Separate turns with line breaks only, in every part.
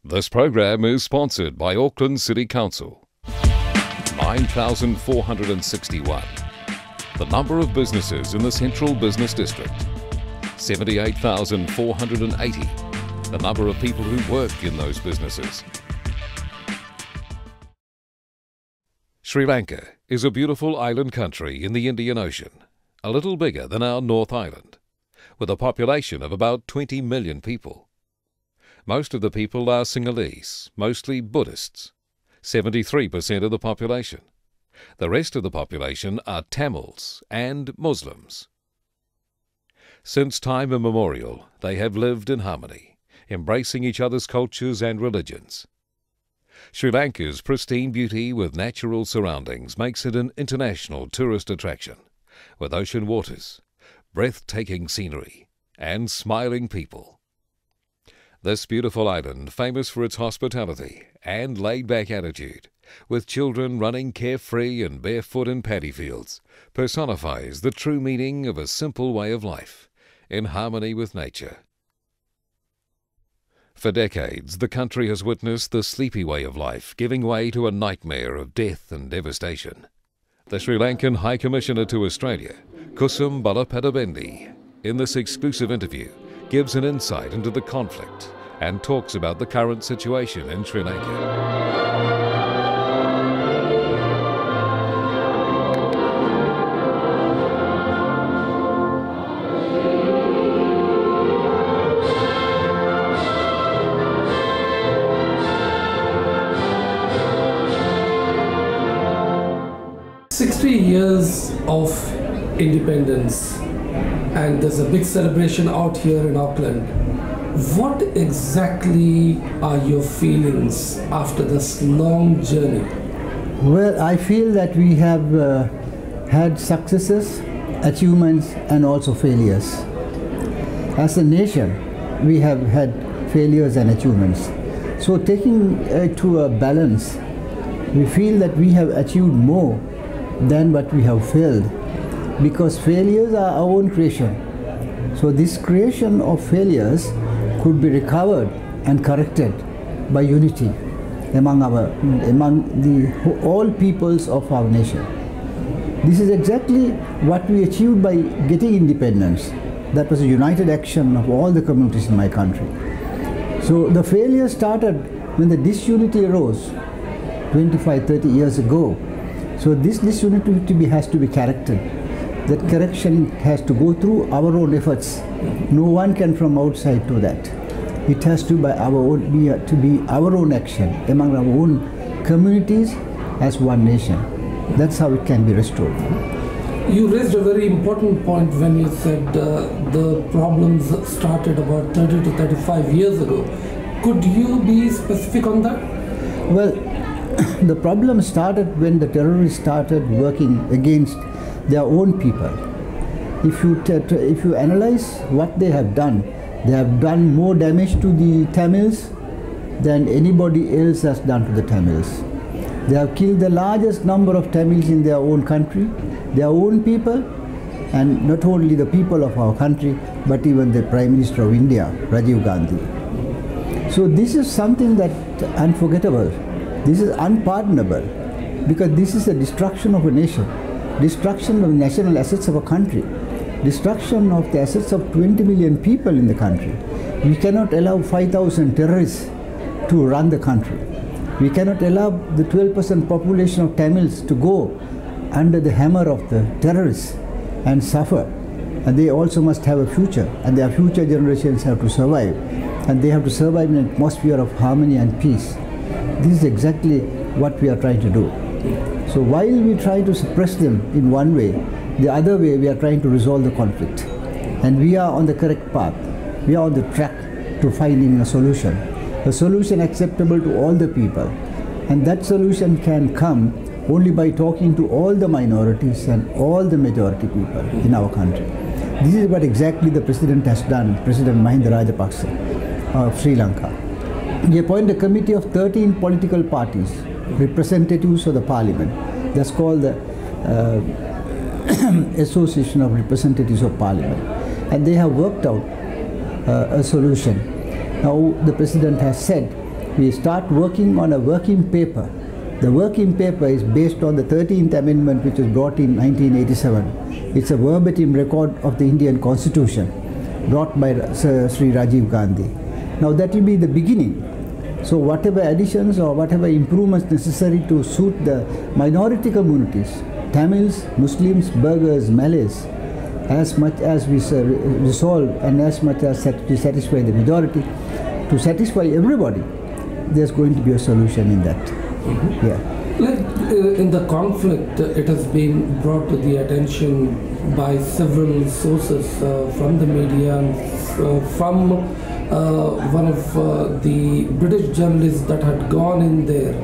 This program is sponsored by Auckland City Council. 9,461. The number of businesses in the Central Business District. 78,480. The number of people who work in those businesses. Sri Lanka is a beautiful island country in the Indian Ocean, a little bigger than our North Island, with a population of about 20 million people. Most of the people are Sinhalese, mostly Buddhists, 73% of the population. The rest of the population are Tamils and Muslims. Since time immemorial, they have lived in harmony, embracing each other's cultures and religions. Sri Lanka's pristine beauty with natural surroundings makes it an international tourist attraction, with ocean waters, breathtaking scenery, and smiling people. This beautiful island, famous for its hospitality and laid-back attitude, with children running carefree and barefoot in paddy fields, personifies the true meaning of a simple way of life, in harmony with nature. For decades, the country has witnessed the sleepy way of life giving way to a nightmare of death and devastation. The Sri Lankan High Commissioner to Australia, Kusum Balapatabendi, in this exclusive interview, gives an insight into the conflict and talks about the current situation in Sri Lanka.
60 years of independence, and there's a big celebration out here in Auckland. What exactly are your feelings after this long journey?
Well, I feel that we have had successes, achievements, and also failures. As a nation, we have had failures and achievements. So taking it to a balance, we feel that we have achieved more than what we have failed, because failures are our own creation. So this creation of failures could be recovered and corrected by unity among all peoples of our nation. This is exactly what we achieved by getting independence. That was a united action of all the communities in my country. So the failure started when the disunity arose 25-30 years ago. So this disunity has to be corrected. That correction has to go through our own efforts. No one can from outside do that. It has to be our own action among our own communities as one nation. That's how it can be restored.
You raised a very important point when you said the problems started about 30 to 35 years ago. Could you be specific on that?
Well, the problem started when the terrorists started working against their own people. If you analyze what they have done more damage to the Tamils than anybody else has done to the Tamils. They have killed the largest number of Tamils in their own country, their own people, and not only the people of our country, but even the Prime Minister of India, Rajiv Gandhi. So this is something that unforgettable. This is unpardonable, because this is a destruction of a nation, destruction of national assets of a country, destruction of the assets of 20 million people in the country. We cannot allow 5,000 terrorists to run the country. We cannot allow the 12% population of Tamils to go under the hammer of the terrorists and suffer. And they also must have a future, and their future generations have to survive. And they have to survive in an atmosphere of harmony and peace. This is exactly what we are trying to do. So while we try to suppress them in one way, the other way we are trying to resolve the conflict. And we are on the correct path. We are on the track to finding a solution acceptable to all the people. And that solution can come only by talking to all the minorities and all the majority people in our country. This is what exactly the President has done, President Mahinda Rajapaksa of Sri Lanka. He appointed a committee of 13 political parties, representatives of the parliament. That's called the Association of Representatives of Parliament. And they have worked out a solution. Now the President has said we start working on a working paper. The working paper is based on the 13th Amendment, which was brought in 1987. It's a verbatim record of the Indian Constitution brought by Sri Rajiv Gandhi. Now that will be the beginning. So whatever additions or whatever improvements necessary to suit the minority communities, Tamils, Muslims, Burghers, Malays, as much as we resolve and as much as we satisfy the majority, to satisfy everybody, there's going to be a solution in that.
Mm-hmm.
Yeah.
Like in the conflict, it has been brought to the attention by several sources from the media and from one of the British journalists that had gone in there.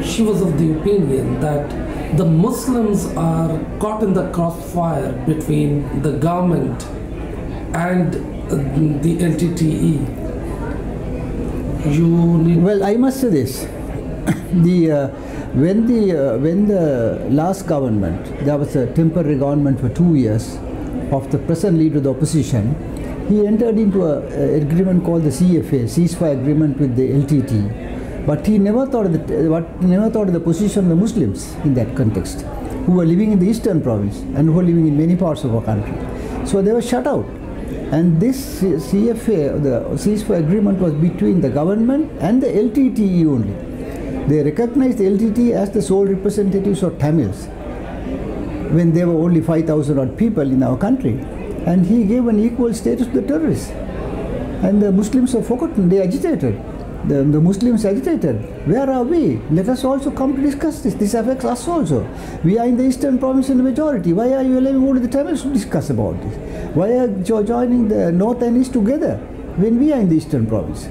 She was of the opinion that the Muslims are caught in the crossfire between the government and the LTTE.
Well, I must say this. When the last government, there was a temporary government for 2 years of the present leader of the opposition, he entered into an agreement called the CFA, ceasefire agreement with the LTT. But he never thought of the position of the Muslims in that context, who were living in the eastern province and who were living in many parts of our country. So they were shut out. And this CFA, the ceasefire agreement, was between the government and the LTTE only. They recognized the LTTE as the sole representatives of Tamils when there were only 5,000 odd people in our country. And he gave an equal status to the terrorists. And the Muslims have forgotten, they agitated. The Muslims agitated. Where are we? Let us also come to discuss this. This affects us also. We are in the eastern province in the majority. Why are you allowing only the Tamils to discuss about this? Why are you joining the north and east together when we are in the eastern province?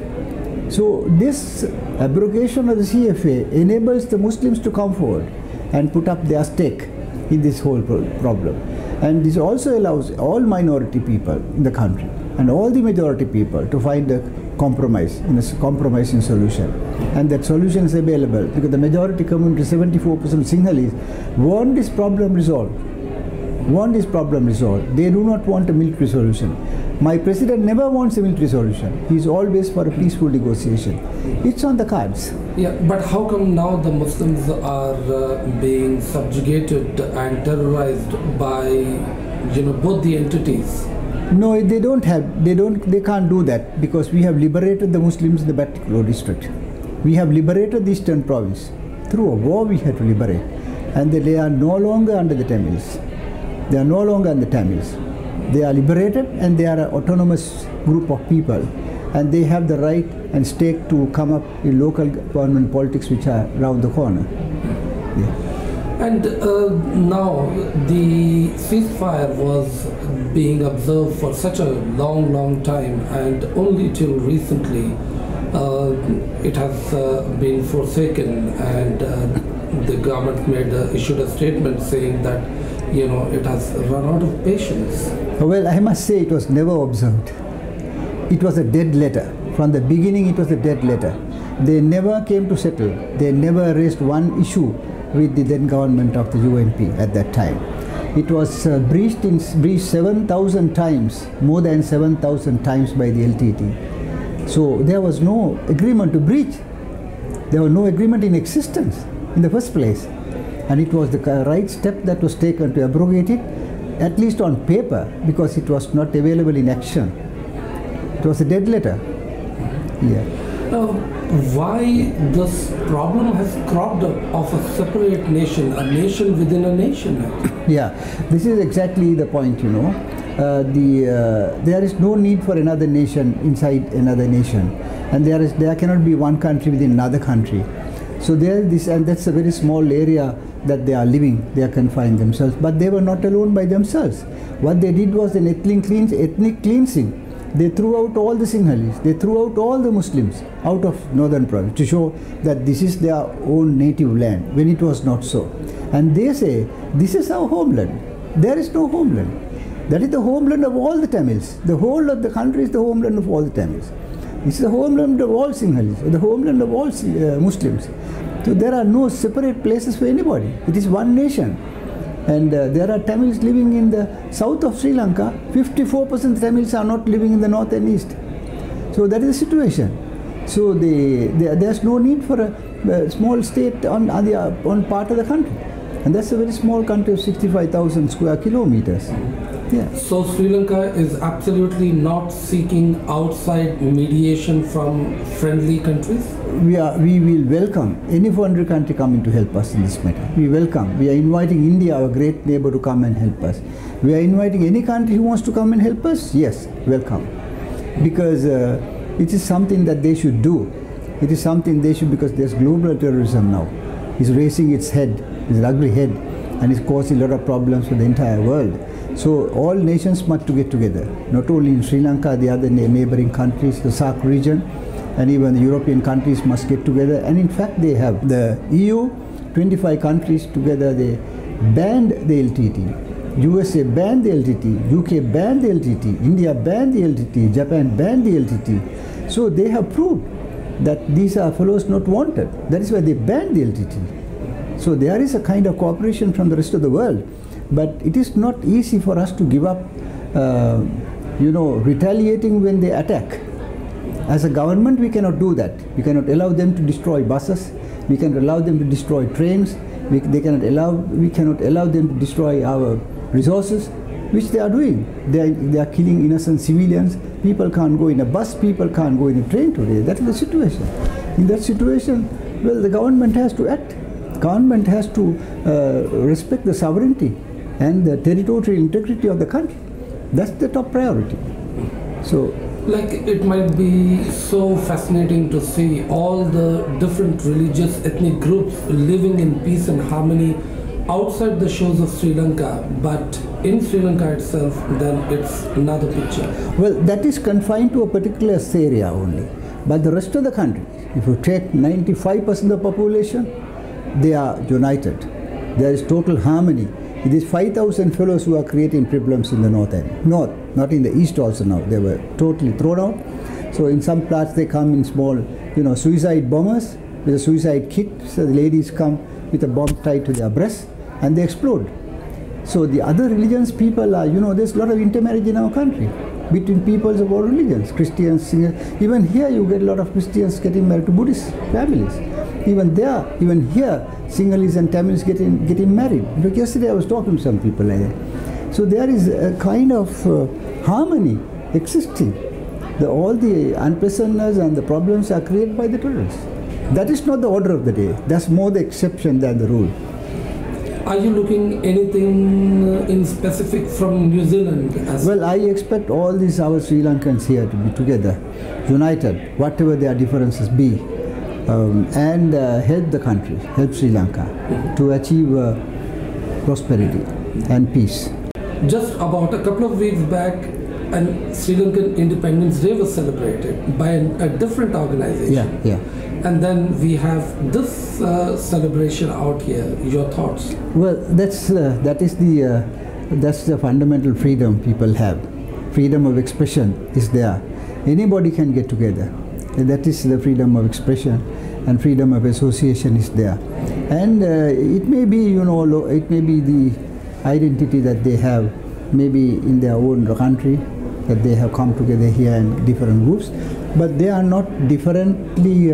So this abrogation of the CFA enables the Muslims to come forward and put up their stake in this whole problem. And this also allows all minority people in the country and all the majority people to find a compromise, in a compromising solution. And that solution is available because the majority community, 74% Sinhalese, want this problem resolved. They do not want a military solution. My president never wants a military solution. He is always for a peaceful negotiation. It's on the cards.
Yeah, but how come now the Muslims are being subjugated and terrorized by, both the entities?
No, they can't do that because we have liberated the Muslims in the Batticaloa district. We have liberated the eastern province. Through a war we had to liberate. And they are no longer under the Tamils. They are no longer under the Tamils. They are liberated and they are an autonomous group of people. And they have the right and stake to come up in local government politics which are around the corner. Yeah.
And now the ceasefire was being observed for such a long time, and only till recently it has been forsaken, and the government issued a statement saying that it has run out of patience.
Well, I must say it was never observed. It was a dead letter. From the beginning it was a dead letter. They never came to settle. They never raised one issue with the then government of the UNP at that time. It was breached 7,000 times, more than 7,000 times by the LTT. So there was no agreement to breach. There was no agreement in existence in the first place. And it was the right step that was taken to abrogate it, at least on paper, because it was not available in action. It was a dead letter. Yeah.
Why this problem has cropped up of a separate nation, a nation within a nation?
Yeah, this is exactly the point, there is no need for another nation inside another nation, and there cannot be one country within another country. So and that's a very small area that they are living. They are confined themselves, but they were not alone by themselves. What they did was an ethnic cleansing. They threw out all the Sinhalese, they threw out all the Muslims out of northern province to show that this is their own native land, when it was not so. And they say, this is our homeland. There is no homeland. That is the homeland of all the Tamils. The whole of the country is the homeland of all the Tamils. This is the homeland of all Sinhalese, the homeland of all Muslims. So there are no separate places for anybody. It is one nation. And there are Tamils living in the south of Sri Lanka. 54% Tamils are not living in the north and east. So that is the situation. So there's no need for a small state on part of the country. And that's a very small country of 65,000 square kilometers. Yeah.
So Sri Lanka is absolutely not seeking outside mediation from friendly countries?
We will welcome any foreign country coming to help us in this matter. We welcome. We are inviting India, our great neighbor, to come and help us. We are inviting any country who wants to come and help us. Yes, welcome. Because it is something that they should do. It is something they should, because there's global terrorism now. It's raising its head, its ugly head, and it's causing a lot of problems for the entire world. So all nations must get together, not only in Sri Lanka, the other neighboring countries, the SAARC region, and even the European countries must get together. And in fact, they have the EU, 25 countries together, they banned the LTT. USA banned the LTT, UK banned the LTT, India banned the LTT, Japan banned the LTT. So they have proved that these are fellows not wanted. That is why they banned the LTT. So there is a kind of cooperation from the rest of the world. But it is not easy for us to give up, retaliating when they attack. As a government, we cannot do that. We cannot allow them to destroy buses. We cannot allow them to destroy trains. We cannot allow them to destroy our resources, which they are doing. They are killing innocent civilians. People can't go in a bus. People can't go in a train today. That is the situation. In that situation, well, the government has to act. Government has to respect the sovereignty and the territorial integrity of the country. That's the top priority. So,
like, it might be so fascinating to see all the different religious ethnic groups living in peace and harmony outside the shores of Sri Lanka, but in Sri Lanka itself, then it's another picture.
Well, that is confined to a particular area only. But the rest of the country, if you take 95% of the population, they are united. There is total harmony. It is 5,000 fellows who are creating problems in the north end. North, not in the east also now. They were totally thrown out. So in some parts they come in small, suicide bombers with a suicide kit. So the ladies come with a bomb tied to their breast and they explode. So the other religions, people are, there's a lot of intermarriage in our country between peoples of all religions. Christians, even here you get a lot of Christians getting married to Buddhist families. Even here, Sinhalese and Tamils getting married. Look, yesterday I was talking to some people like that. So there is a kind of harmony existing. All the unpleasantness and the problems are created by the terrorists. That is not the order of the day. That's more the exception than the rule.
Are you looking anything in specific from New Zealand?
Well, I expect all these our Sri Lankans here to be together, united, whatever their differences be. And help the country, help Sri Lanka to achieve prosperity and peace.
Just about a couple of weeks back, and Sri Lankan Independence Day was celebrated by a different organization.
Yeah.
And then we have this celebration out here. Your thoughts?
Well, that's the fundamental freedom people have. Freedom of expression is there. Anybody can get together. That is the freedom of expression, and freedom of association is there. And it may be, it may be the identity that they have, maybe in their own country, that they have come together here in different groups, but they are not differently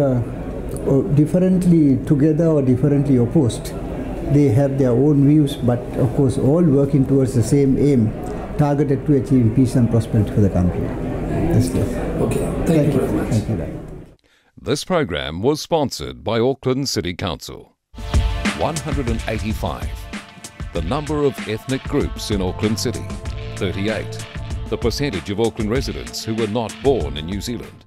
together or differently opposed. They have their own views, but of course all working towards the same aim, targeted to achieve peace and prosperity for the country.
Okay, thank you very much.
Thank you.
This program was sponsored by Auckland City Council. 185. The number of ethnic groups in Auckland City. 38. The percentage of Auckland residents who were not born in New Zealand.